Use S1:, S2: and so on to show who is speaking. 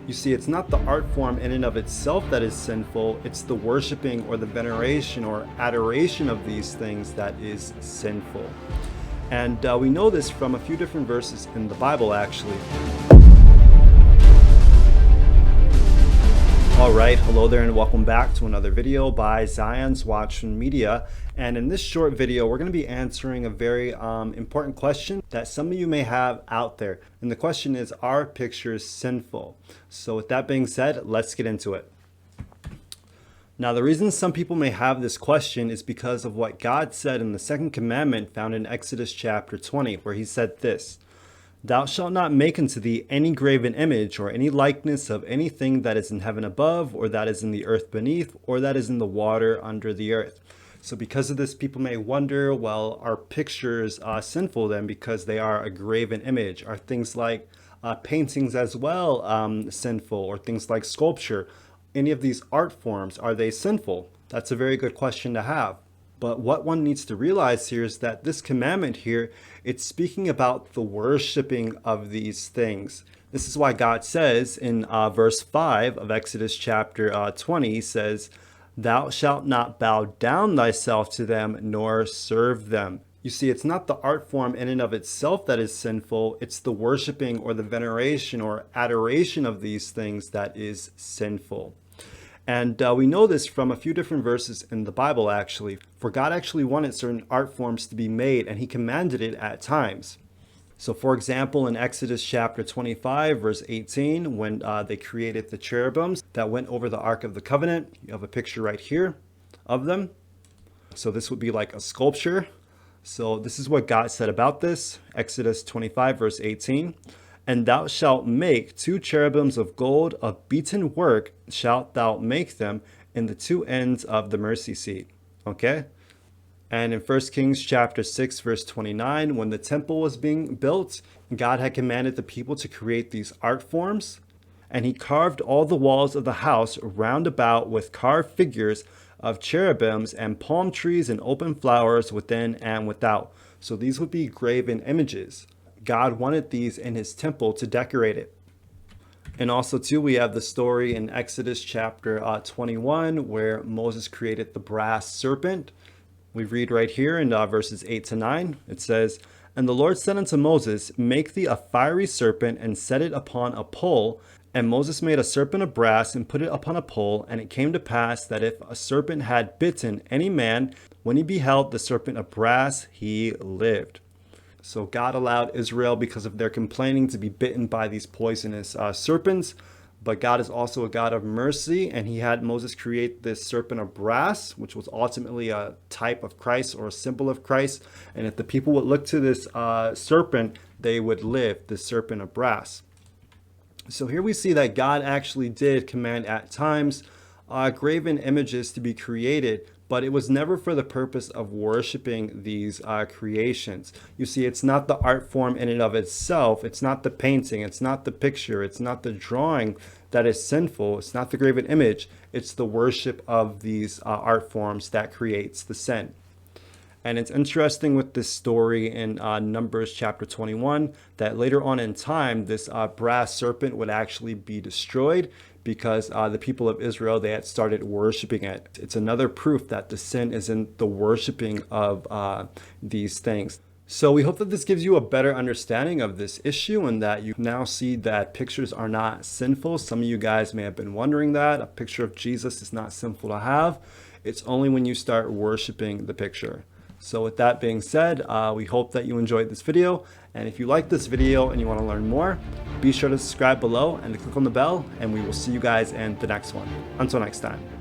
S1: You see, it's not the art form in and of itself that is sinful, it's the worshiping or the veneration or adoration of these things that is sinful. And we know this from a few different verses in the Bible, actually. Alright, hello there and welcome back to another video by Zion's Watchman Media. And in this short video, we're going to be answering a very important question that some of you may have out there. And the question is, are pictures sinful? So with that being said, let's get into it. Now, the reason some people may have this question is because of what God said in the second commandment found in Exodus chapter 20, where he said this: "Thou shalt not make unto thee any graven image or any likeness of anything that is in heaven above, or that is in the earth beneath, or that is in the water under the earth." So because of this, people may wonder, well, are pictures sinful then because they are a graven image? Are things like paintings as well sinful, or things like sculpture? Any of these art forms, are they sinful? That's a very good question to have. But what one needs to realize here is that this commandment here, it's speaking about the worshiping of these things. This is why God says in verse 5 of Exodus chapter 20, he says, "Thou shalt not bow down thyself to them, nor serve them." You see, it's not the art form in and of itself that is sinful, it's the worshiping or the veneration or adoration of these things that is sinful. And we know this from a few different verses in the Bible, actually. For God actually wanted certain art forms to be made, and he commanded it at times. So for example, in Exodus chapter 25, verse 18, when they created the cherubims that went over the Ark of the Covenant, you have a picture right here of them. So this would be like a sculpture. So this is what God said about this, Exodus 25, verse 18. "And thou shalt make 2 cherubims of gold, of beaten work shalt thou make them, in the 2 ends of the mercy seat." Okay? And in 1 Kings chapter 6, verse 29, when the temple was being built, God had commanded the people to create these art forms. And he carved all the walls of the house round about with carved figures of cherubims and palm trees and open flowers within and without. So these would be graven images. God wanted these in his temple to decorate it. And also too, we have the story in Exodus chapter 21 where Moses created the brass serpent. We read right here in verses 8 to 9. It says, "And the Lord said unto Moses, Make thee a fiery serpent and set it upon a pole. And Moses made a serpent of brass and put it upon a pole. And it came to pass that if a serpent had bitten any man, when he beheld the serpent of brass, he lived." So God allowed Israel, because of their complaining, to be bitten by these poisonous serpents. But God is also a God of mercy, and he had Moses create this serpent of brass, which was ultimately a type of Christ or a symbol of Christ. And if the people would look to this serpent, they would live, this serpent of brass. So here we see that God actually did command at times graven images to be created, but it was never for the purpose of worshiping these creations. You see, it's not the art form in and of itself. It's not the painting. It's not the picture. It's not the drawing that is sinful. It's not the graven image. It's the worship of these art forms that creates the sin. And it's interesting with this story in Numbers chapter 21 that later on in time, this brass serpent would actually be destroyed because the people of Israel, they had started worshiping it. It's another proof that the sin is in the worshiping of these things. So we hope that this gives you a better understanding of this issue and that you now see that pictures are not sinful. Some of you guys may have been wondering that. A picture of Jesus is not sinful to have. It's only when you start worshiping the picture. So with that being said, we hope that you enjoyed this video. And if you like this video and you want to learn more, be sure to subscribe below and to click on the bell, and we will see you guys in the next one. Until next time.